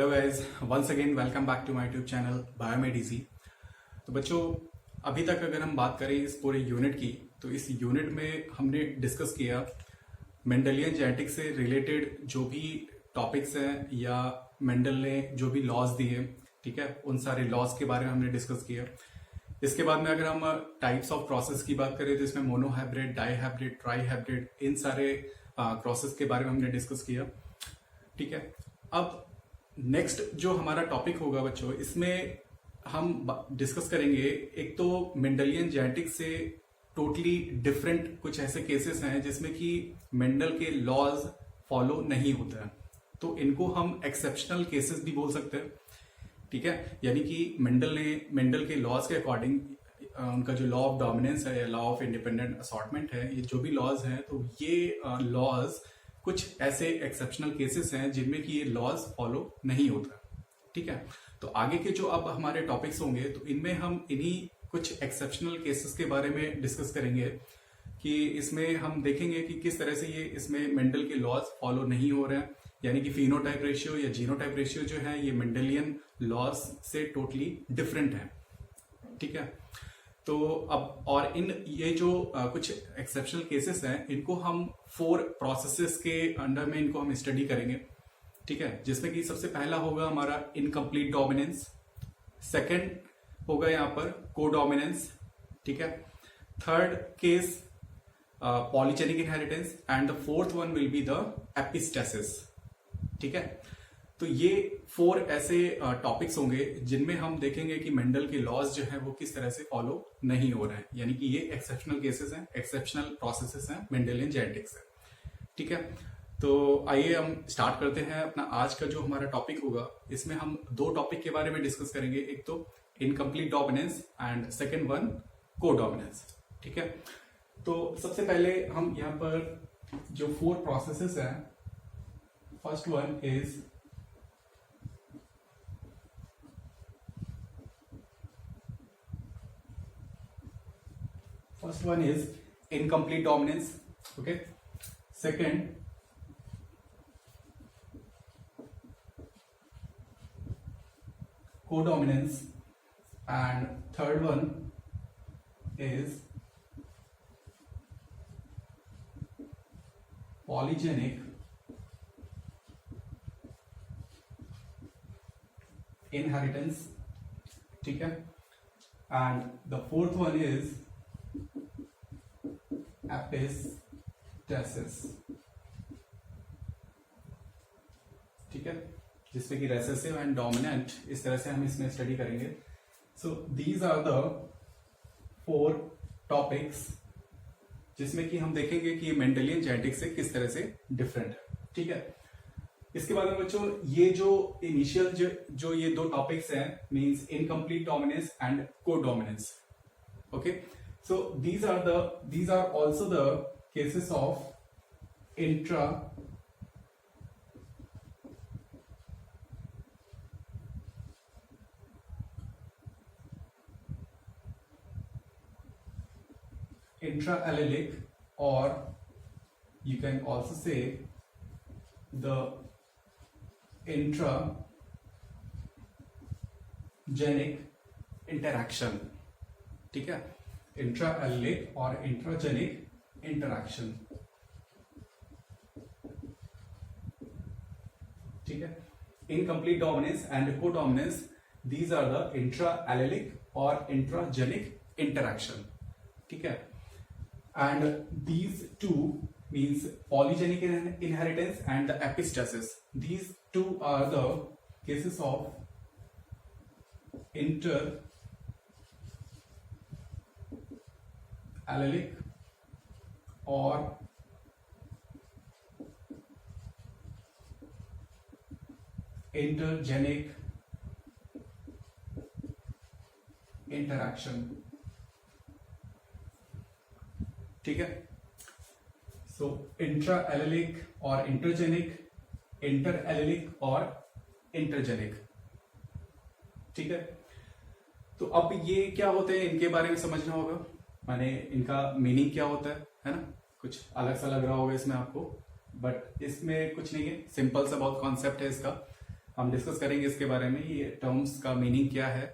Hello guys, once again welcome back to my YouTube channel Biomed Easy. तो बच्चों, अभी तक अगर हम बात करें इस पूरे यूनिट की, तो इस यूनिट में हमने डिस्कस किया मेंडलियन जेनेटिक्स से रिलेटेड जो भी टॉपिक्स हैं या मेंडल ने जो भी लॉज दिए, ठीक है, उन सारे लॉज के बारे में हमने डिस्कस किया। इसके बाद में अगर हम टाइप्स ऑफ प्रोसेस की बात करें तो इसमें मोनोहाइब्रिड, डाईहाइब्रिड, ट्राईहाइब्रिड, इन सारे प्रोसेस के बारे में हमने डिस्कस किया। ठीक है, अब नेक्स्ट जो हमारा टॉपिक होगा बच्चों, इसमें हम डिस्कस करेंगे एक तो मेंडलियन जेनेटिक्स से टोटली डिफरेंट कुछ ऐसे केसेस हैं जिसमें कि मेंडल के लॉज फॉलो नहीं होते हैं, तो इनको हम एक्सेप्शनल केसेस भी बोल सकते हैं। ठीक है, यानी कि मेंडल के लॉज के अकॉर्डिंग उनका जो लॉ ऑफ डोमिनेंस है या लॉ ऑफ इंडिपेंडेंट असॉर्टमेंट है, ये जो भी लॉज हैं, तो ये लॉज कुछ ऐसे एक्सेप्शनल केसेस हैं जिनमें कि ये लॉज फॉलो नहीं होता। ठीक है, तो आगे के जो अब हमारे टॉपिक्स होंगे तो इनमें हम इन्हीं कुछ एक्सेप्शनल केसेस के बारे में डिस्कस करेंगे कि इसमें हम देखेंगे कि किस तरह से ये इसमें मेंडल के लॉज फॉलो नहीं हो रहे हैं, यानी कि फिनोटाइप रेशियो या जीनोटाइप रेशियो जो है ये मेंडलियन लॉज से टोटली डिफरेंट है। ठीक है, तो अब और ये जो कुछ एक्सेप्शनल केसेस हैं, इनको हम 4 प्रोसेसेस के अंडर में इनको हम स्टडी करेंगे। ठीक है, जिसमें कि सबसे पहला होगा हमारा इनकम्प्लीट डोमिनेंस, सेकंड होगा यहाँ पर कोडोमिनेंस, ठीक है, third case polygenic inheritance and the fourth one will be the epistasis. ठीक है, तो ये 4 ऐसे टॉपिक्स होंगे जिनमें हम देखेंगे कि मेंडल के लॉज जो है वो किस तरह से फॉलो नहीं हो रहे हैं, यानी कि ये एक्सेप्शनल केसेस हैं, एक्सेप्शनल प्रोसेसेस हैं मेंडेलियन जेनेटिक्स से। ठीक है, तो आइए हम स्टार्ट करते हैं अपना आज का जो हमारा टॉपिक होगा। इसमें हम 2 टॉपिक के बारे में डिस्कस करेंगे, एक तो incomplete dominance and second one codominance. ठीक है, तो सबसे पहले हम यहाँ पर जो 4 प्रोसेसेस हैं, first one is incomplete dominance. Okay, second codominance and third one is polygenic inheritance. ठीक है, and the fourth one is epistasis. ठीक है, जिसमें कि रेसेसिव एंड डोमिनेंट, इस तरह से हम इसमें स्टडी करेंगे। So these are the 4 topics जिसमें कि हम देखेंगे कि मेंडलियन जेनेटिक्स से किस तरह से डिफरेंट है। ठीक है, इसके बाद में बच्चों ये जो इनिशियल जो ये 2 टॉपिक्स हैं, means incomplete dominance and codominance. Okay, so these are also the cases of intra-allelic, or you can also say the intragenic interaction. ठीक है, इंट्रा-एलिलिक और इंट्राजेनिक इंटरैक्शन। ठीक है, incomplete dominance and codominance, these are the intra allelic और intragenic interaction. ठीक है, and these 2 means polygenic inheritance and the epistasis, these 2 are the cases of allelic और intergenic interaction. ठीक है, सो इंट्रा एलिलिक और intergenic, inter allelic और intergenic. ठीक है, तो अब ये क्या होते हैं, इनके बारे में समझना होगा, माने इनका मीनिंग क्या होता है ना। कुछ अलग सा लग रहा होगा इसमें आपको, बट इसमें कुछ नहीं है, सिंपल सा बहुत कॉन्सेप्ट है इसका। हम डिस्कस करेंगे इसके बारे में, ये टर्म्स का मीनिंग क्या है।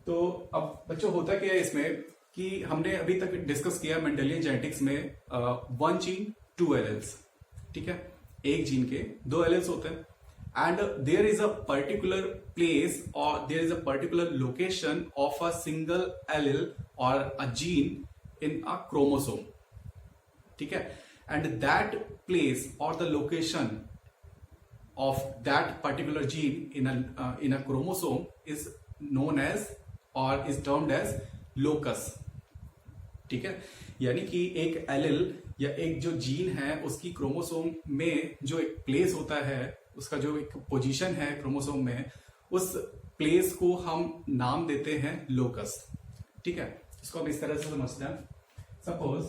तो अब बच्चों होता क्या है इसमें कि हमने अभी तक डिस्कस किया मेंडेलियन जेनेटिक्स में 1 जीन 2 एलेल्स, ठीक है, एक जीन के 2 एलेल्स होते हैं and there is a particular place or there is a particular location of a single allele or a gene in a chromosome, ठीक है, and that place or the location of that particular gene in a chromosome is known as or is termed as locus, ठीक है। यानी कि एक allele या एक जो जीन है उसकी क्रोमोसोम में जो एक प्लेस होता है, उसका जो एक पोजीशन है क्रोमोसोम में, उस प्लेस को हम नाम देते हैं लोकस, ठीक है। इसको हम इस तरह से समझते हैं। Suppose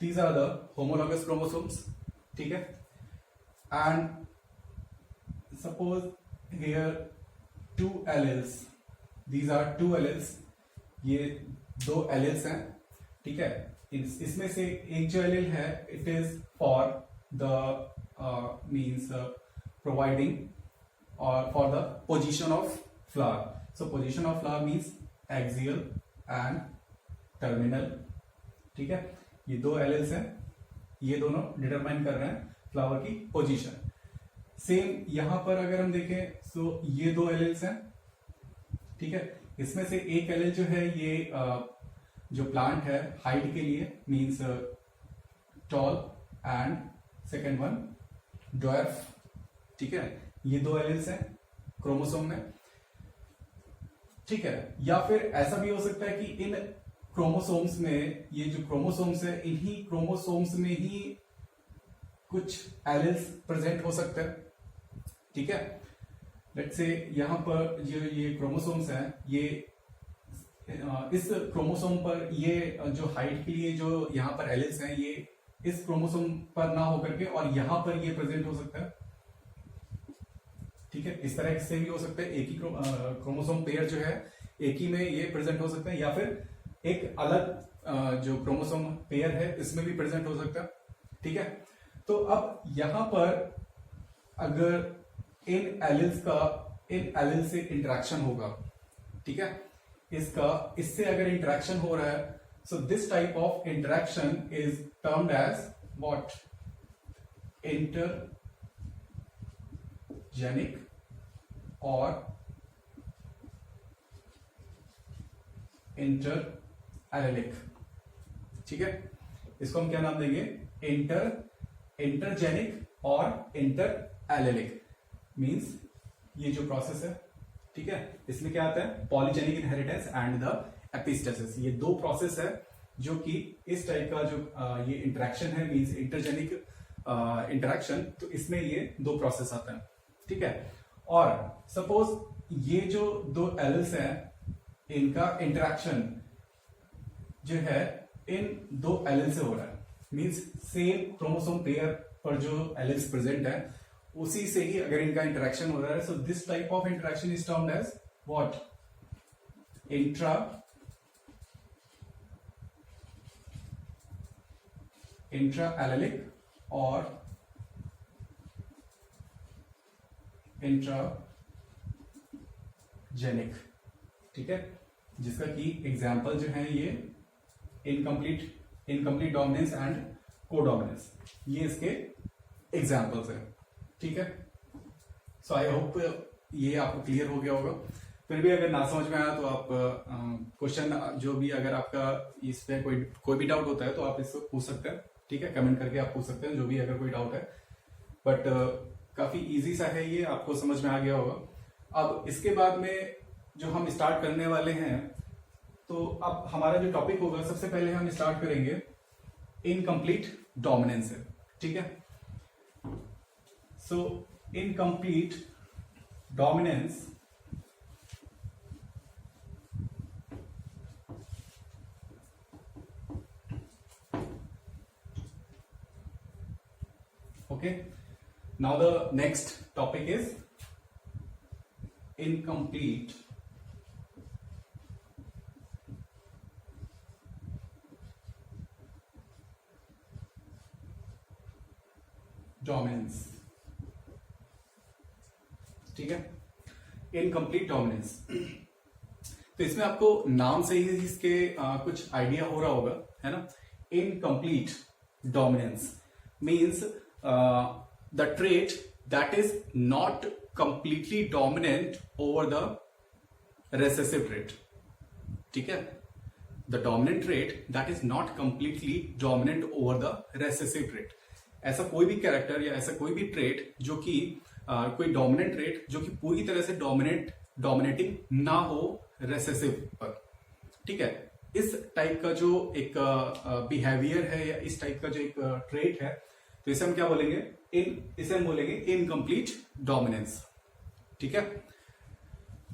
these are the homologous chromosomes, ठीक है, and suppose here 2 alleles, these are 2 alleles, ये 2 alleles हैं, ठीक है। इसमें से एक जो एलिल है it is for the means providing और for the position of flower. So position of flower means axial and terminal, ठीक है। ये 2 एलिल्स हैं, ये दोनों डिटरमाइन कर रहे हैं फ्लावर की पोजीशन। सेम यहां पर अगर हम देखें सो ये 2 एलिल्स हैं, ठीक है। इसमें से एक एलिल जो है ये जो प्लांट है हाइट के लिए means tall and second one dwarf, ठीक है। ये 2 एलिल्स हैं क्रोमोसोम में, ठीक है। या फिर ऐसा भी हो सकता है कि इन क्रोमोसोम्स में, ये जो क्रोमोसोम्स है इन्हीं क्रोमोसोम्स में ही कुछ एलिल्स प्रेजेंट हो सकते हैं, ठीक है। लेट्स से यहां पर जो ये क्रोमोसोम्स हैं, ये इस क्रोमोसोम पर ये जो हाइट के लिए जो यहां पर एलिल्स हैं ये इस क्रोमोसोम पर ना होकर के और यहां पर ये प्रेजेंट हो सकता है, ठीक है। इस तरह से भी हो सकता है, एक ही क्रोमोसोम पेयर जो है एक ही में ये प्रेजेंट हो सकता है, या फिर एक अलग जो क्रोमोसोम पेयर है इसमें भी प्रेजेंट हो सकता है, ठीक है। तो अब यहां पर अगर इन एलिल से इंटरेक्शन होगा, ठीक है, इससे अगर इंटरेक्शन हो रहा है, so this type of interaction is termed as what, intergenic और इंटर एलिलिक, ठीक है। इसको हम क्या नाम देंगे, इंटरजेनिक और इंटर एलिलिक। मींस ये जो प्रोसेस है, ठीक है, इसमें क्या आता है, polygenic inheritance and the epistasis. ये 2 प्रोसेस है जो कि इस टाइप का जो ये इंटरेक्शन है मींस इंटरजेनिक इंटरेक्शन, तो इसमें ये 2 प्रोसेस आता है, ठीक है। और सपोज ये जो 2 एलिल्स हैं इनका इंटरेक्शन जो है इन 2 एलिल से हो रहा है, मींस सेम क्रोमोसोम पेयर पर जो एलिल्स प्रेजेंट है उसी से ही अगर इनका इंटरेक्शन हो रहा है, so this type of interaction is termed as what, intra allelic और इंट्राजेनिक, ठीक है। जिसका की एग्जाम्पल जो है ये इनकम्प्लीट डोमिनेंस एंड कोडोमिनेंस, ये इसके एग्जाम्पल्स हैं, ठीक है। सो आई होप ये आपको क्लियर हो गया होगा। फिर भी अगर ना समझ में आया तो आप क्वेश्चन जो भी अगर आपका इस पे कोई भी डाउट होता है तो आप इसको पूछ सकते हैं, ठीक है, कमेंट करके आप पूछ सकते हैं जो भी अगर कोई डाउट है। बट काफी इजी सा है, ये आपको समझ में आ गया होगा। अब इसके बाद में जो हम स्टार्ट करने वाले हैं, तो अब हमारा जो टॉपिक होगा सबसे पहले हम स्टार्ट करेंगे इनकम्प्लीट डोमिनेंस से, ठीक है। So incomplete dominance okay, now the next topic is incomplete dominance. ठीक है, इनकम्प्लीट डोमिनेंस। तो इसमें आपको नाम से ही इसके कुछ आइडिया हो रहा होगा, है ना। Incomplete dominance means the trait that is not completely dominant over the recessive trait. ठीक है, the dominant trait that is not completely dominant over the recessive trait. ऐसा कोई भी कैरेक्टर या ऐसा कोई भी ट्रेट जो कि कोई डोमिनेंट ट्रेट जो कि पूरी तरह से डोमिनेटिंग ना हो रेसेसिव पर। ठीक है, इस टाइप का जो एक बिहेवियर है या इस टाइप का जो एक ट्रेट है, तो इसे हम क्या बोलेंगे, इसे हम बोलेंगे इनकम्प्लीट डोमिनेंस। ठीक है,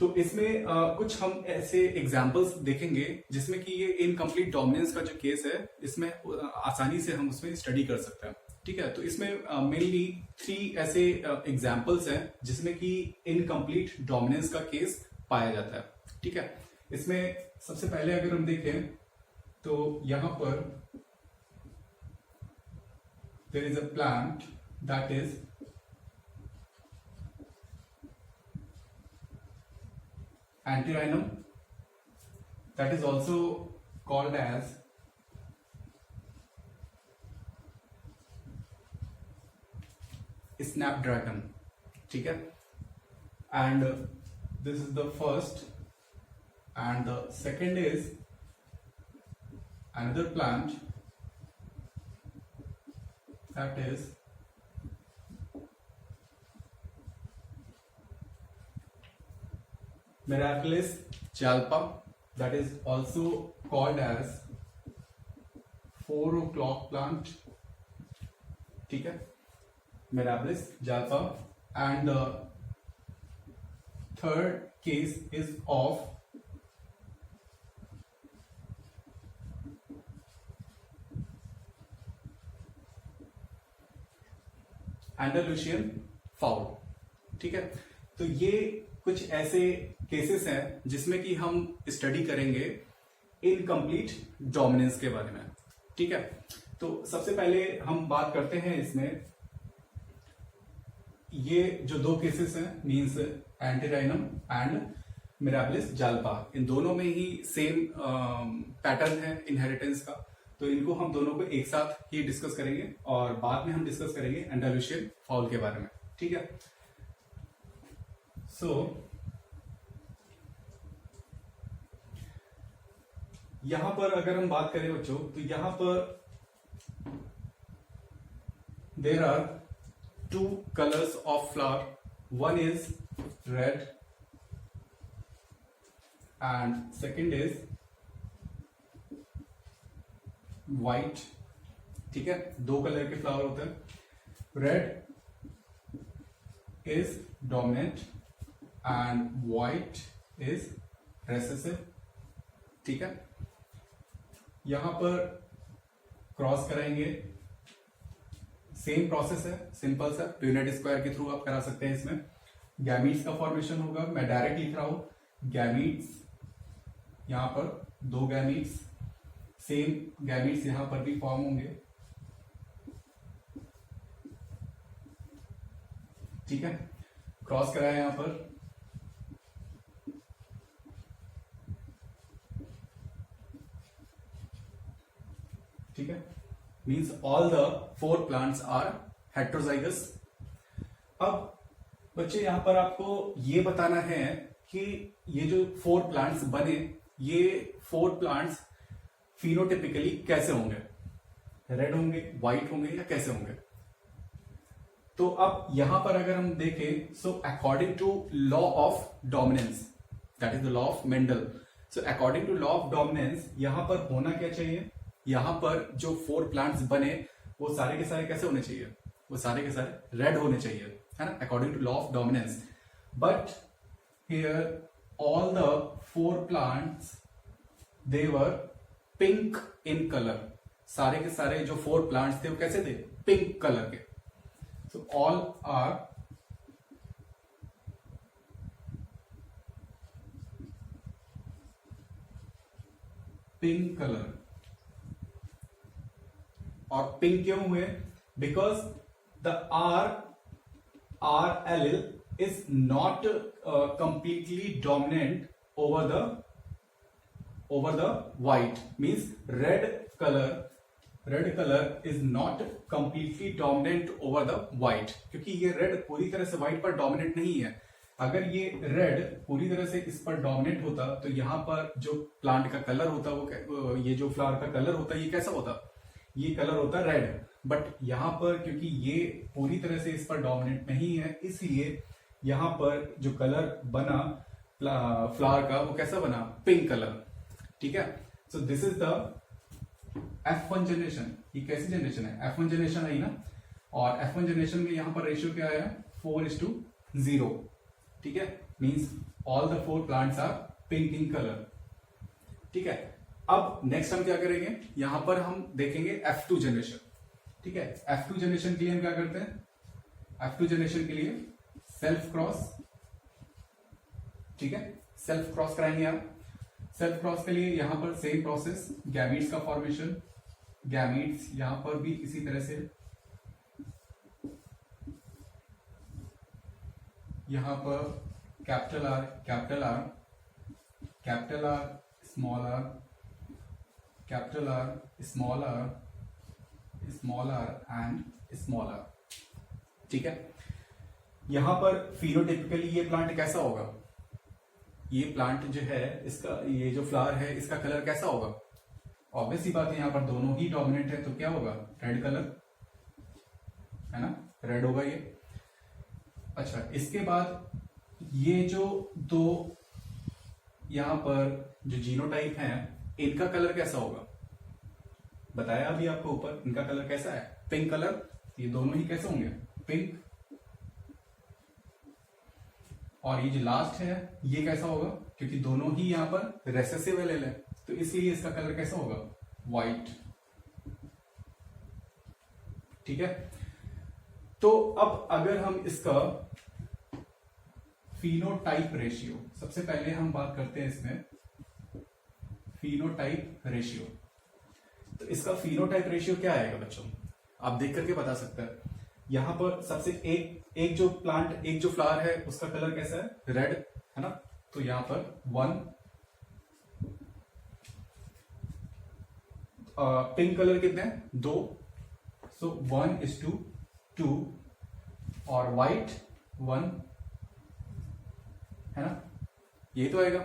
तो इसमें कुछ हम ऐसे एग्जांपल्स देखेंगे जिसमें कि ये इनकम्प्लीट डोमिनेंस का जो केस है, इसमें आसानी से हम उसमें स्टडी कर सकते हैं। ठीक है, तो इसमें मेनली 3 ऐसे एग्जांपल्स हैं जिसमें कि इनकम्प्लीट डोमिनेंस का केस पाया जाता है। ठीक है, इसमें सबसे पहले अगर हम देखें तो यहां पर there is a plant that is antirrhinum, that is also called as snapdragon. ठीक है, and this is the first and the second is another plant that is Mirabilis jalpa, that is also called as 4 o'clock plant. ठीक है, Mirabilis jalpa, and the third case is of Andalusian fowl. ठीक है, तो ये कुछ ऐसे cases हैं जिसमें कि हम स्टडी करेंगे इनकम्प्लीट डोमिनेंस के बारे में। ठीक है, तो सबसे पहले हम बात करते हैं इसमें, ये जो 2 केसेस हैं means Antirrhinum and Mirabilis jalapa, इन दोनों में ही सेम पैटर्न है इनहेरिटेंस का, तो इनको हम दोनों को एक साथ ही डिस्कस करेंगे और बाद में हम डिस्कस करेंगे एंडालुसियन फाउल के बारे में। ठीक है, सो यहां पर अगर हम बात करें बच्चों, तो यहां पर there are 2 colours of flower, one is red and second is white. ठीक है, 2 कलर के फ्लावर होते हैं, red is dominant and white is recessive. ठीक है, यहां पर क्रॉस कराएंगे, सेम प्रोसेस है, सिंपल सा यूनिट स्क्वायर के थ्रू आप करा सकते हैं। इसमें गैमीट्स का फॉर्मेशन होगा, मैं डायरेक्ट लिख रहा हूं गैमीट्स, यहां पर 2 गैमीट्स, सेम गैमीट्स यहां पर भी फॉर्म होंगे। ठीक है, क्रॉस कराया यहां पर, ठीक है, means all the 4 plants are heterozygous. अब बच्चे यहां पर आपको ये बताना है कि ये जो 4 प्लांट्स बने, ये 4 प्लांट्स फिनोटिपिकली कैसे होंगे, रेड होंगे, व्हाइट होंगे या कैसे होंगे। तो अब यहां पर अगर हम देखें, so according to law of dominance, that is the law of Mendel, so according to law of dominance यहां पर होना क्या चाहिए, यहां पर जो 4 प्लांट्स बने वो सारे के सारे कैसे होने चाहिए, वो सारे के सारे रेड होने चाहिए, है ना, according to law of dominance. But here all the 4 plants they were pink in colour, सारे के सारे जो 4 प्लांट्स थे वो कैसे थे, पिंक कलर के। So all are pink colour. और पिंक क्यों हुए? Because the R allele is not completely dominant over the white, means red color is not completely dominant over the white, क्योंकि ये red पूरी तरह से white पर dominant नहीं है। अगर ये red पूरी तरह से इस पर dominant होता तो यहाँ पर जो plant का color होता वो ये जो flower का color होता ये कैसा होता? ये color होता red, बट यहाँ पर क्योंकि ये पूरी तरह से इस पर dominant नहीं है, इसलिए यहाँ पर जो color बना flower का वो कैसा बना? pink color। ठीक है, so this is the F1 generation. ये कैसी जनरेशन है? F1 जनरेशन आई ना, और F1 जनरेशन में यहां पर रेशियो क्या आया? 4:0। ठीक है, means all the 4 plants are pink in colour. ठीक है, अब नेक्स्ट हम क्या करेंगे? यहां पर हम देखेंगे F2 जनरेशन। ठीक है, F2 जनरेशन के लिए हम क्या करते हैं? F2 जनरेशन के लिए सेल्फ क्रॉस। ठीक है, सेल्फ क्रॉस कराएंगे आप। सेल्फ क्रॉस के लिए यहां पर सेम प्रोसेस, गैमीट्स का फॉर्मेशन। गैमीट्स यहां पर भी इसी तरह से, यहां पर capital R, capital R, capital R, small R, capital R, small R, small R and small R. ठीक है, यहां पर फिनोटिपिकली ये प्लांट कैसा होगा? ये प्लांट जो है इसका, ये जो फ्लावर है इसका कलर कैसा होगा? ऑब्वियस सी बात है, यहाँ पर दोनों ही डोमिनेंट है तो क्या होगा? रेड कलर है ना, रेड होगा ये। अच्छा, इसके बाद ये जो दो यहां पर जो जीनोटाइप हैं इनका कलर कैसा होगा? बताया अभी आपको ऊपर, इनका कलर कैसा है? Pink colour. ये दोनों ही कैसे होंगे? पिंक। और ये जो लास्ट है ये कैसा होगा? क्योंकि दोनों ही यहां पर रेसेसिव एलील है तो इसलिए इसका कलर कैसा होगा? व्हाइट। ठीक है, तो अब अगर हम इसका फिनोटाइप रेशियो, सबसे पहले हम बात करते हैं इसमें फिनोटाइप रेशियो। तो इसका फिनोटाइप रेशियो क्या आएगा बच्चों? आप देख करके बता सकते हैं। यहां पर सबसे एक जो प्लांट, एक जो फ्लावर है उसका कलर कैसा है? रेड है ना, तो यहां पर 1। पिंक कलर कितने हैं? 2। सो 1:2। और व्हाइट 1 है ना, ये तो आएगा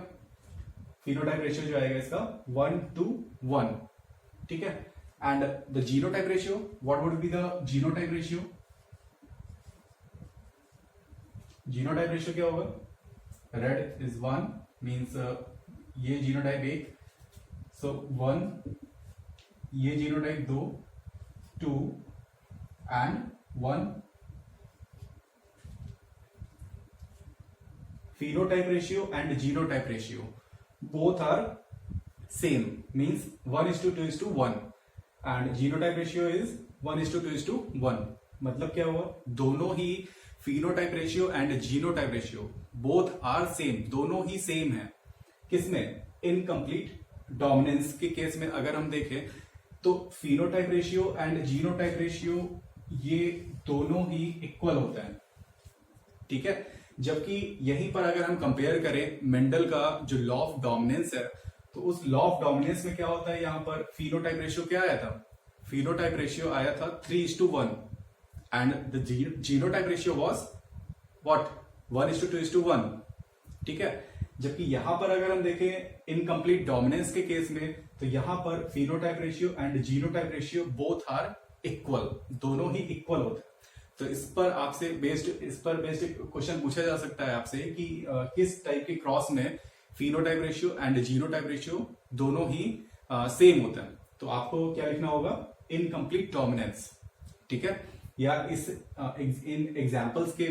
फिनोटाइप रेशियो जो आएगा इसका 1:1। ठीक है, and the genotype ratio, what would be the genotype ratio? Genotype ratio क्या होगा? रेड इज 1, मीन्स ये जीनोटाइप 1, सो 1, ये genotype 2, 2 and 1। phenotype ratio and genotype ratio both are same, means 1:2:1 and genotype ratio is 1:2:1। मतलब क्या हुआ? दोनों ही phenotype ratio and genotype ratio both are same, दोनों ही same है। किसमें? इनकम्प्लीट डोमिनेंस के केस में अगर हम देखें तो phenotype ratio and genotype ratio ये दोनों ही इक्वल होता है। ठीक है, जबकि यहीं पर अगर हम कंपेयर करें मेंडल का जो लॉ ऑफ डोमिनेंस है, तो उस लॉ ऑफ डोमिनेंस में क्या होता है? यहां पर फिनोटाइप रेशियो क्या आया था? फिनोटाइप रेशियो आया था 3:1 and the genotype ratio was what? 1:2:1। ठीक है, जबकि यहां पर अगर हम देखें इनकम्प्लीट डोमिनेंस के केस में, तो यहां पर phenotype ratio and genotype ratio both are equal, दोनों ही इक्वल होते हैं। तो इस पर बेस्ड क्वेश्चन पूछा जा सकता है आपसे कि किस टाइप के क्रॉस में phenotype ratio and genotype ratio दोनों ही सेम होते हैं। तो आपको क्या लिखना होगा? Incomplete dominance. ठीक है, या इन एग्जांपल्स के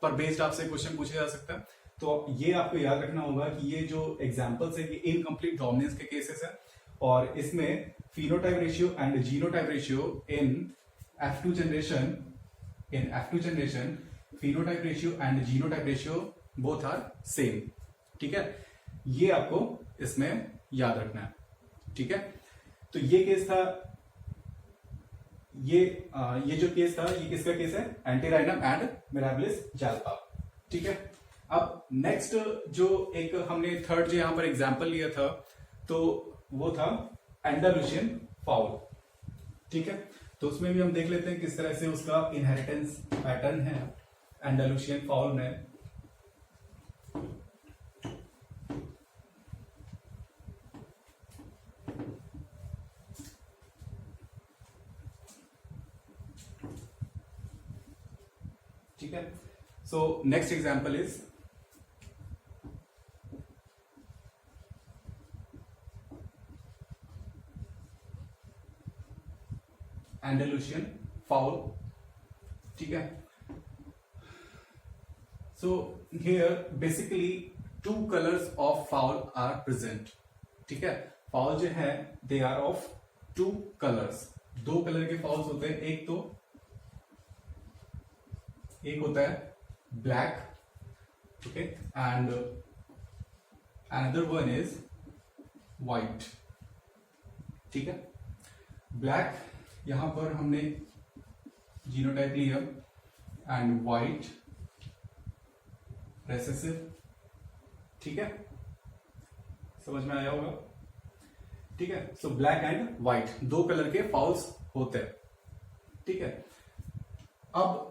पर बेस्ड आपसे क्वेश्चन पूछा जा सकता है। तो ये आपको याद रखना होगा कि ये जो एग्जांपल्स है ये इनकम्प्लीट डोमिनेंस के केसेस है, और इसमें phenotype ratio and genotype ratio in F2 generation phenotype ratio and genotype ratio both are same. ठीक है, ये आपको इसमें याद रखना है। ठीक है, तो ये केस था, ये जो केस था ये किसका केस है, एंटीराइनम एंड मिराबिलिस जाल्पा। ठीक है, अब नेक्स्ट जो एक हमने थर्ड जो यहां पर एग्जांपल लिया था तो वो था एंडालुसियन फाउल। ठीक है, तो उसमें भी हम देख लेते हैं किस तरह से उसका इनहेरिटेंस पैटर्न है एंडालुसियन फाउल में। ठीक है, so next example is Andalusian fowl. ठीक है, so here basically two colours of fowl are present. ठीक है, फाउल जो है they are of two colours, दो कलर के फाउल्स होते हैं, एक होता है black, okay, and another one is white. ठीक है, ब्लैक यहां पर हमने जीनोटाइप लिया एंड व्हाइट रेसेसिव। ठीक है, समझ में आया होगा। ठीक है, सो ब्लैक एंड व्हाइट दो कलर के फाउल्स होते हैं। ठीक है, अब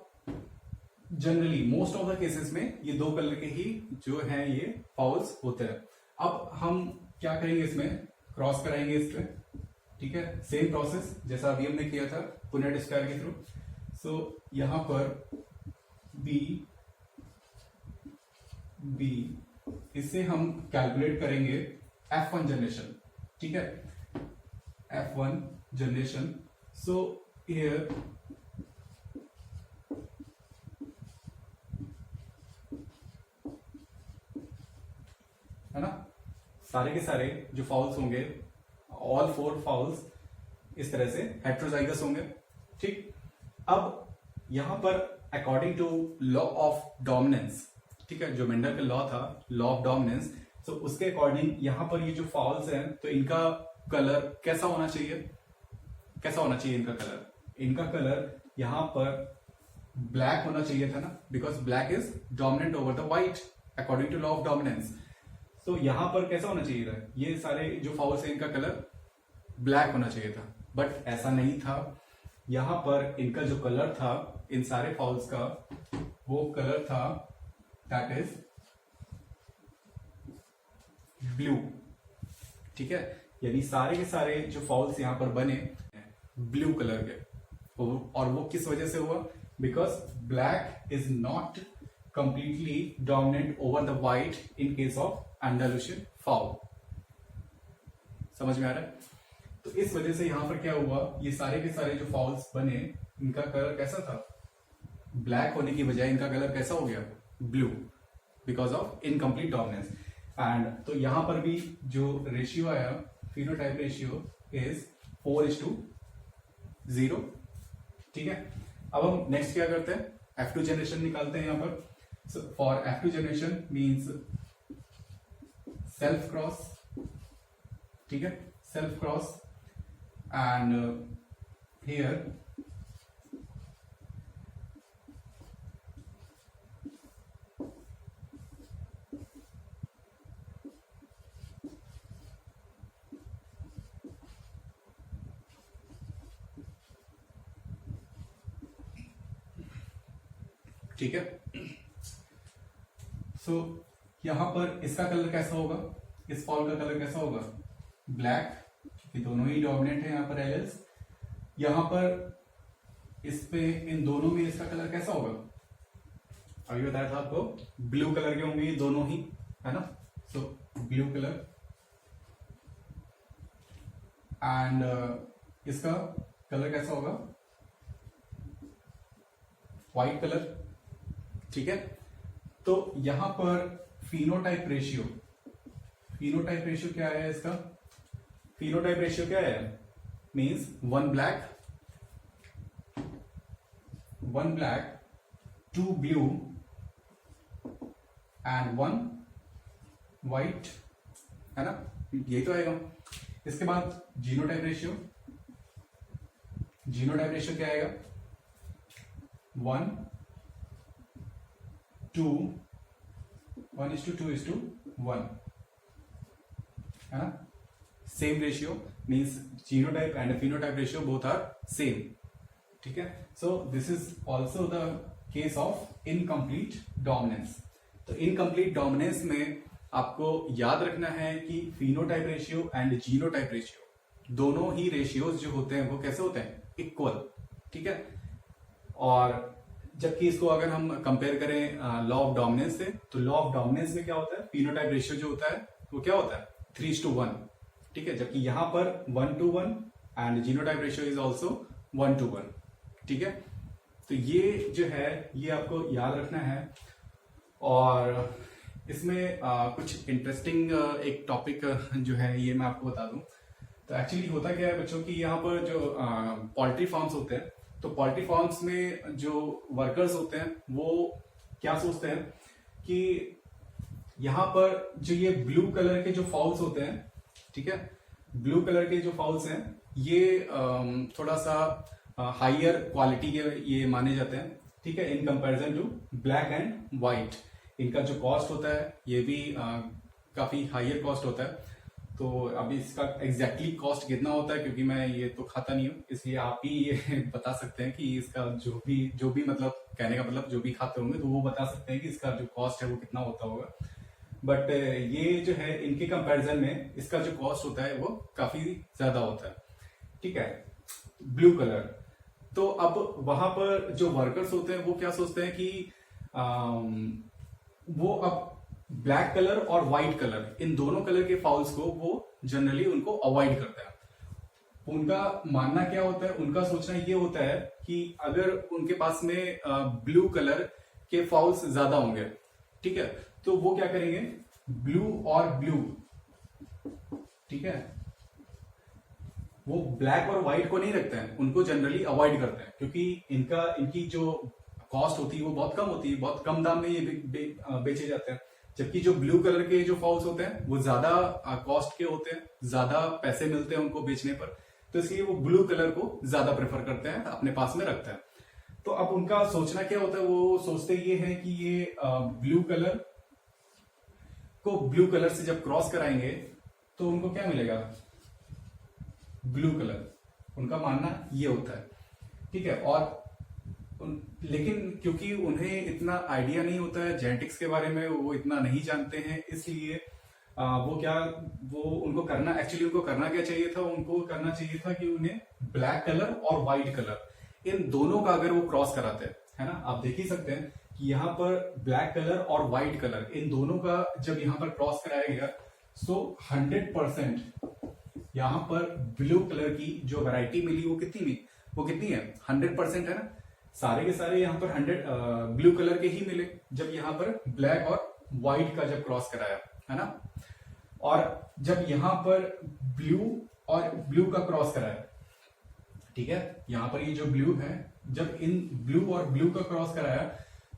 generally most of the cases में ये दो कलर के ही जो है ये फाउल्स होते हैं। अब हम क्या करेंगे, इसमें क्रॉस कराएंगे इस पे। ठीक है, सेम प्रोसेस जैसा अभी हमने किया था पुनेट स्क्वायर के थ्रू। सो यहां पर बी इससे हम कैलकुलेट करेंगे F1 जनरेशन। ठीक है, F1 जनरेशन। सो हियर है ना, सारे के सारे जो फाउल्स होंगे, ऑल फोर फाउल्स इस तरह से हेट्रोजाइगस होंगे। ठीक, अब यहां पर according to law of dominance, ठीक है, जो मेंडल का लॉ था, लॉ ऑफ डोमिनेंस, तो उसके अकॉर्डिंग यहां पर ये जो फाउल्स हैं तो इनका कलर कैसा होना चाहिए, कैसा होना चाहिए इनका कलर, इनका कलर यहां पर ब्लैक होना चाहिए था ना, because black is dominant over the white according to law of dominance. तो यहां पर कैसा होना चाहिए था, ये सारे जो फाउल्स हैं इनका कलर ब्लैक होना चाहिए था, बट ऐसा नहीं था। यहां पर इनका जो कलर था इन सारे फाउल्स का, वो कलर था दैट इज ब्लू। ठीक है, यानी सारे के सारे जो फाउल्स यहां पर बने ब्लू कलर के, और वो किस वजह से हुआ, because black is not completely dominant over the white in case of Andalusian fowl. समझ में आ रहा है। तो इस वजह से यहां पर क्या हुआ, ये सारे के सारे जो फाउल्स बने इनका कलर कैसा था, ब्लैक होने की बजाय इनका कलर कैसा हो गया, blue, because of incomplete dominance. And तो यहां पर भी जो रेशियो आया, फिनोटाइप रेशियो इज 4:0। ठीक है, अब हम नेक्स्ट क्या करते हैं, F2 जनरेशन निकालते हैं यहां पर। For F2 generation means self cross. ठीक है, सेल्फ क्रॉस एंड हियर ठीक है, सो यहां पर इसका कलर कैसा होगा, इस फॉल का कलर कैसा होगा, ब्लैक, क्योंकि दोनों ही डोमिनेंट है यहां पर एल्स। यहां पर इस पे इन दोनों में इसका कलर कैसा होगा, अभी बताया था आपको, ब्लू कलर के होंगे ये दोनों ही, है ना। सो ब्लू कलर एंड इसका कलर कैसा होगा, व्हाइट कलर। ठीक है, तो यहां पर फिनोटाइप रेशियो, फिनोटाइप रेशियो क्या है इसका, फिनोटाइप रेशियो क्या है, means 1 black 2 blue and 1 white, है ना, यही तो आएगा। इसके बाद जीनोटाइप रेशियो, जीनोटाइप रेशियो क्या आएगा, 1 2 1:2:1 है ना, same ratio means genotype and phenotype ratio both are same, ठीक है। So this is also the case of incomplete dominance. तो इनकम्प्लीट डोमिनेंस में आपको याद रखना है कि phenotype ratio and genotype ratio दोनों ही रेशियोज जो होते हैं वो कैसे होते हैं, इक्वल, ठीक है। और जबकि इसको अगर हम कंपेयर करें लॉ ऑफ डोमिनेंस से, तो लॉ ऑफ डोमिनेंस में क्या होता है, फिनोटाइप रेशियो जो होता है वो क्या होता है 3:1, ठीक है। जबकि यहां पर 1:1 and genotype ratio is also 1:1, ठीक है। तो ये जो है ये आपको याद रखना है। और इसमें कुछ इंटरेस्टिंग एक टॉपिक जो है ये मैं आपको बता दूं। तो एक्चुअली होता क्या है बच्चों की, यहाँ पर जो पोल्ट्री फार्म्स होते हैं, तो पोल्ट्री फार्म्स में जो वर्कर्स होते हैं वो क्या सोचते हैं कि यहाँ पर जो ये ब्लू कलर के जो फाउल्स होते हैं, ठीक है, ब्लू कलर के जो फाउल्स हैं ये थोड़ा सा हायर क्वालिटी के ये माने जाते हैं, ठीक है, in comparison to black and white. इनका जो कॉस्ट होता है ये भी काफी हायर कॉस्ट होता है। तो अभी इसका एग्जैक्टली कॉस्ट कितना होता है, क्योंकि मैं ये तो खाता नहीं हूँ, इसलिए आप ही ये बता सकते हैं कि इसका जो भी मतलब कहने का मतलब जो भी खाते होंगे तो वो बता सकते हैं कि इसका जो कॉस्ट है वो कितना होता होगा। बट ये जो है इनके कंपैरिजन में इसका जो कॉस्ट होता है वो काफी ज्यादा होता है, ठीक है, ब्लू कलर। तो अब वहां पर जो वर्कर्स होते हैं वो क्या सोचते हैं कि वो अब ब्लैक कलर और व्हाइट कलर इन दोनों कलर के फाउल्स को वो जनरली उनको अवॉइड करते हैं। उनका मानना क्या होता है, उनका सोचना ये होता है कि अगर उनके पास में ब्लू कलर के फाउल्स ज्यादा होंगे, ठीक है, तो वो क्या करेंगे, ब्लू और ब्लू, ठीक है, वो ब्लैक और व्हाइट को नहीं रखते हैं, उनको जनरली अवॉइड करते हैं, क्योंकि इनकी जो कॉस्ट होती है वो बहुत कम होती है, बहुत कम दाम में ये बेचे जाते हैं। जबकि जो ब्लू कलर के जो फाउल्स होते हैं वो ज्यादा कॉस्ट के होते हैं, ज्यादा पैसे मिलते हैं उनको बेचने पर, तो इसलिए वो ब्लू कलर को ज्यादा प्रेफर करते हैं, अपने पास में रखते हैं। तो अब उनका सोचना क्या होता है, वो सोचते ये है कि ये ब्लू कलर को ब्लू कलर से जब क्रॉस कराएंगे तो उनको क्या मिलेगा, ब्लू कलर, उनका मानना ये होता है, ठीक है। और लेकिन क्योंकि उन्हें इतना आइडिया नहीं होता है जेनेटिक्स के बारे में, वो इतना नहीं जानते हैं, इसलिए उनको करना क्या चाहिए था, उनको करना चाहिए था कि उन्हें ब्लैक कलर और व्हाइट कलर इन दोनों का अगर वो क्रॉस कराते हैं, है ना, आप देख ही सकते हैं कि यहाँ पर ब्लैक कलर और व्हाइट कलर इन दोनों का जब यहाँ पर क्रॉस कराया गया, सो 100% यहाँ पर ब्लू कलर की जो वैरायटी मिली वो कितनी है, 100% है ना, सारे के सारे यहाँ पर 100 ब्लू कलर के ही मिले जब यहाँ पर ब्लैक और व्हाइट का जब क्रॉस कराया, है ना। और जब यहाँ पर ब्लू और ब्लू का क्रॉस कराया, ठीक है, यहाँ पर ये जो ब्लू है, जब इन ब्लू और ब्लू का क्रॉस कराया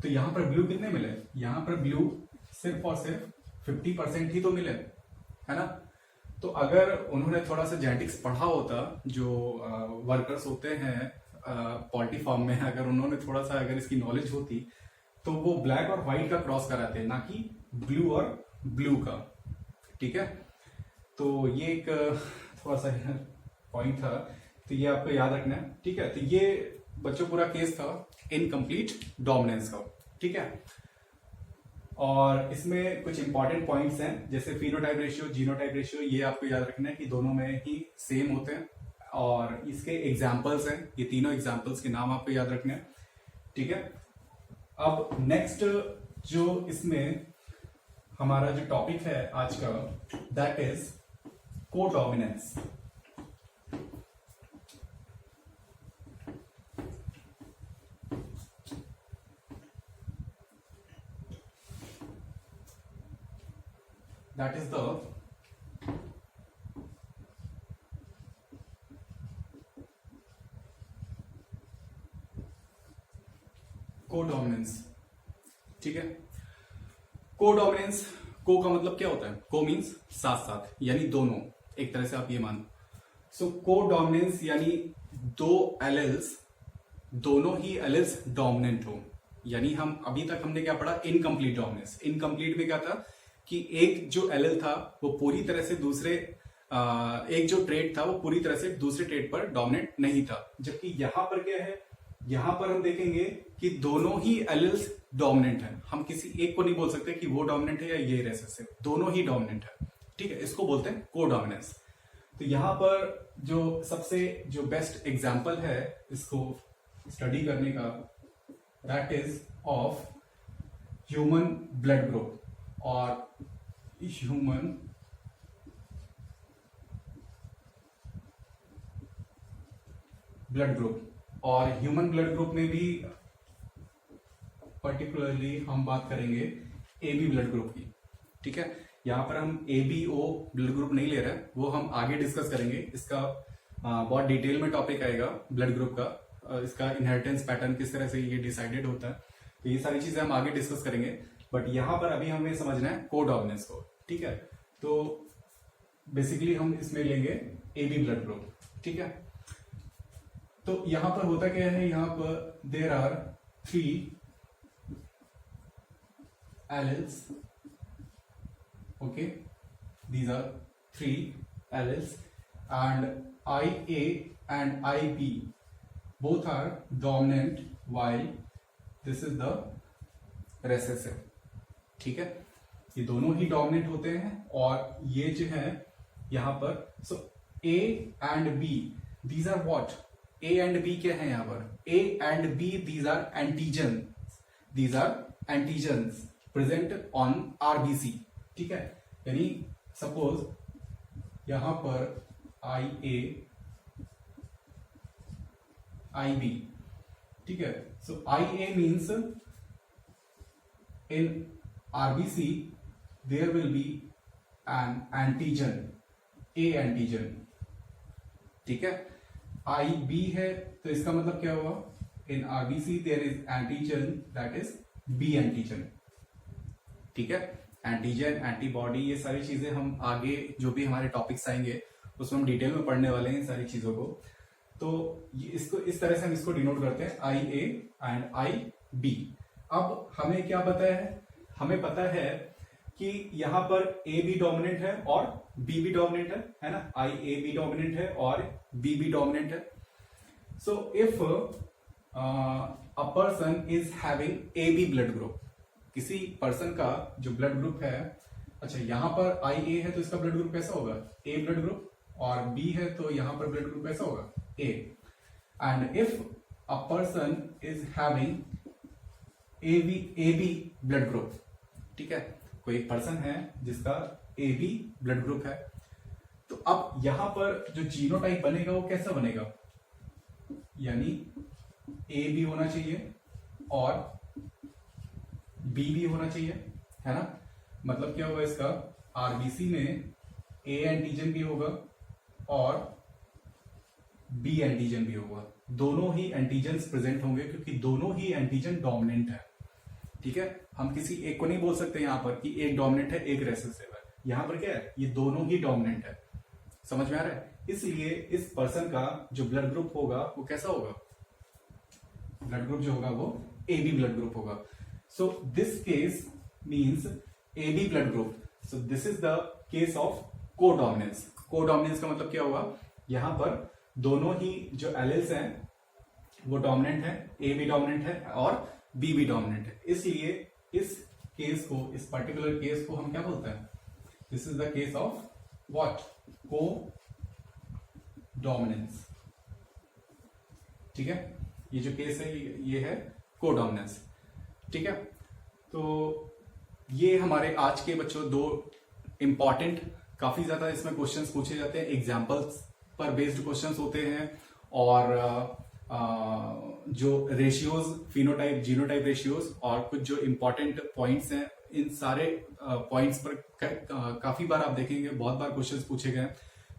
तो यहाँ पर ब्लू कितने मिले, यहाँ पर ब्लू सिर्फ और सिर्फ 50% ही तो मिले, है ना। तो अगर उन्होंने थोड़ा सा जेनेटिक्स पढ़ा होता, जो वर्कर्स होते हैं पोल्ट्री फार्म में, अगर उन्होंने थोड़ा सा अगर इसकी नॉलेज होती तो वो ब्लैक और व्हाइट का क्रॉस कराते, ना कि ब्लू और ब्लू का, ठीक है। तो ये एक थोड़ा सा पॉइंट था, तो ये आपको याद रखना है, ठीक है। तो ये बच्चों पूरा केस था इनकम्प्लीट डोमिनेंस का, ठीक है। और इसमें कुछ इंपॉर्टेंट पॉइंट्स हैं, जैसे फिनोटाइप रेशियो, जीनोटाइप रेशियो, ये आपको याद रखना है कि दोनों में ही सेम होते हैं, और इसके एग्जाम्पल्स हैं, ये तीनों एग्जाम्पल्स के नाम आपको याद रखने हैं, ठीक है। अब नेक्स्ट जो इसमें हमारा जो टॉपिक है आज का, that is codominance. That is the codominance, ठीक है। कोडोमिनेंस, को का मतलब क्या होता है, को मीन्स साथ साथ, यानी दोनों, एक तरह से आप ये मान। सो को डोमिनेंस यानी दो एलेल्स, दोनों ही एलेल्स डोमिनेंट हो, यानी हम अभी तक हमने क्या पढ़ा, इनकम्प्लीट डोमिनेंस। इनकम्प्लीट में क्या था कि एक जो एलेल था वो पूरी तरह से दूसरे एक जो ट्रेट था वो पूरी तरह से दूसरे ट्रेट पर डोमिनेट नहीं था। जबकि यहां पर क्या है, यहां पर हम देखेंगे कि दोनों ही एलेल्स डोमिनेंट हैं। हम किसी एक को नहीं बोल सकते कि वो डोमिनेंट है या ये रेसेसिव, दोनों ही डोमिनेंट है। ठीक है, इसको बोलते हैं को डोमिनेंस। तो यहां पर जो सबसे जो बेस्ट एग्जांपल है इसको स्टडी करने का, that is of human blood group और ह्यूमन ब्लड ग्रुप। और ह्यूमन ब्लड ग्रुप में भी पर्टिकुलरली हम बात करेंगे ए बी ब्लड ग्रुप की। ठीक है, यहां पर हम A B O blood group नहीं ले रहे हैं, वो हम आगे डिस्कस करेंगे। इसका बहुत डिटेल में टॉपिक आएगा ब्लड ग्रुप का, इसका इनहेरिटेंस पैटर्न किस तरह से ये डिसाइडेड होता है, तो ये सारी चीजें हम आगे डिस्कस करेंगे। बट यहां पर अभी हमें समझना है को डोमिनेंस को। ठीक है, तो बेसिकली हम इसमें लेंगे ए बी ब्लड ग्रुप। ठीक है, तो यहां पर होता क्या है, यहां पर there are 3 alleles, okay, these are 3 alleles, and IA and IB both are dominant while this is the recessive। ठीक है, ये दोनों ही डोमिनेंट होते हैं और ये जो है यहां पर, सो A and B these are what, A and B क्या है यहां पर, A and B these are antigens present on RBC. ठीक है, यानी सपोज यहां पर IA IB, ठीक है, सो IA means in RBC there will be an antigen, A antigen. ठीक है, IB है तो इसका मतलब क्या हुआ, in RBC there is antigen that is B antigen. ठीक है, एंटीजन, एंटीबॉडी, ये सारी चीजें हम आगे जो भी हमारे टॉपिक्स आएंगे उसमें हम डिटेल में पढ़ने वाले हैं इन सारी चीजों को। तो इसको इस तरह से हम इसको डिनोट करते हैं IA एंड IB। अब हमें क्या पता है, हमें पता है कि यहां पर A भी डोमिनेंट है और B भी डोमिनेंट है ना, IA भी डोमिनेंट है और B भी डोमिनेंट है। So if a person is having AB blood group, किसी पर्सन का जो ब्लड ग्रुप है, अच्छा यहां पर IA है तो इसका ब्लड ग्रुप कैसा होगा, A ब्लड ग्रुप, और B है तो यहां पर ब्लड ग्रुप कैसा होगा, A। And if a person is having AB blood group, ठीक है, कोई एक पर्सन है जिसका AB ब्लड ग्रुप है, तो अब यहां पर जो जीनोटाइप बनेगा वो कैसा बनेगा, यानी A भी होना चाहिए और B भी होना चाहिए, है ना। मतलब क्या होगा इसका, आरबीसी में A एंटीजन भी होगा और B एंटीजन भी होगा, दोनों ही एंटीजन्स प्रेजेंट होंगे क्योंकि दोनों ही एंटीजन डोमिनेंट है। ठीक है, हम किसी एक को नहीं बोल सकते यहां पर कि एक डोमिनेंट है एक रेसेसिव है, यहां पर क्या है, ये दोनों ही डोमिनेंट है। समझ में आ रहा है, इसलिए इस पर्सन का जो ब्लड ग्रुप होगा वो कैसा होगा, ब्लड ग्रुप जो होगा वो AB ब्लड ग्रुप होगा। So this case means AB blood group. So this is the case of codominance. Codominance का मतलब क्या हुआ, यहां पर दोनों ही जो एलेल्स हैं वो डोमिनेंट है, A भी डोमिनेंट है और B भी डोमिनेंट है, इसलिए इस केस को, इस पर्टिकुलर केस को हम क्या बोलते हैं, this is the case of what, को डोमिनेंस। ठीक है, ये जो केस है ये है कोडोमिनेंस। ठीक है, तो ये हमारे आज के बच्चों दो इंपॉर्टेंट, काफी ज्यादा इसमें क्वेश्चंस पूछे जाते हैं, एग्जांपल्स पर बेस्ड क्वेश्चंस होते हैं, और जो रेशियोज, फिनोटाइप जीनोटाइप रेशियोज और कुछ जो इंपॉर्टेंट पॉइंट्स हैं, इन सारे पॉइंट्स पर काफी बार आप देखेंगे बहुत बार क्वेश्चंस पूछे गए,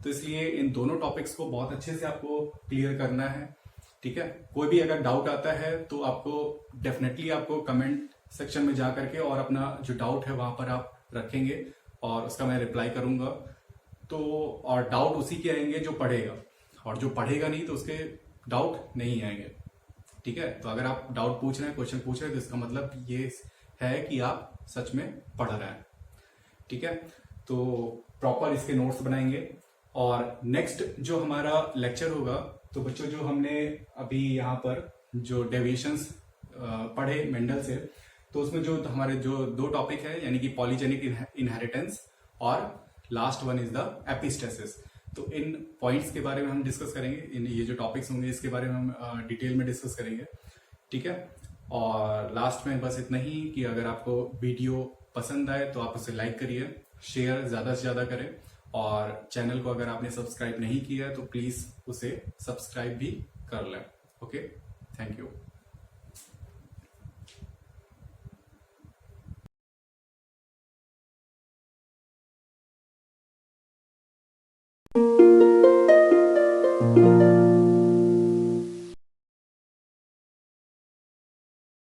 तो इसलिए इन दोनों टॉपिक्स को बहुत अच्छे से आपको क्लियर करना है। ठीक है, कोई भी अगर डाउट आता है तो आपको डेफिनेटली आपको कमेंट सेक्शन में जा करके और अपना जो डाउट है वहां पर आप रखेंगे और उसका मैं रिप्लाई करूंगा। तो और डाउट उसी के आएंगे जो पढ़ेगा, और जो पढ़ेगा नहीं तो उसके डाउट नहीं आएंगे। ठीक है, तो अगर आप डाउट पूछ रहे हैं, क्वेश्चन पूछ रहे हैं, तो इसका मतलब ये है कि आप सच में पढ़ रहे हैं। ठीक है, तो प्रॉपर इसके नोट्स बनाएंगे। और नेक्स्ट जो हमारा लेक्चर होगा, तो बच्चों जो हमने अभी यहाँ पर जो डेविएशंस पढ़े मेंडल से, तो उसमें जो हमारे जो 2 टॉपिक है, यानी कि पॉलीजेनिक इनहेरिटेंस और last one is the epistasis. तो इन पॉइंट्स के बारे में हम डिस्कस करेंगे, इन ये जो टॉपिक्स होंगे इसके बारे में हम डिटेल में डिस्कस करेंगे। ठीक है, और लास्ट में बस इतना ही कि अगर आपको वीडियो पसंद आए तो आप उसे लाइक करिए, शेयर ज़्यादा से ज़्यादा करें, और चैनल को अगर आपने सब्सक्राइब नहीं किया तो प्लीज़ उसे सब्सक्राइब भी कर लें। Okay, thank you.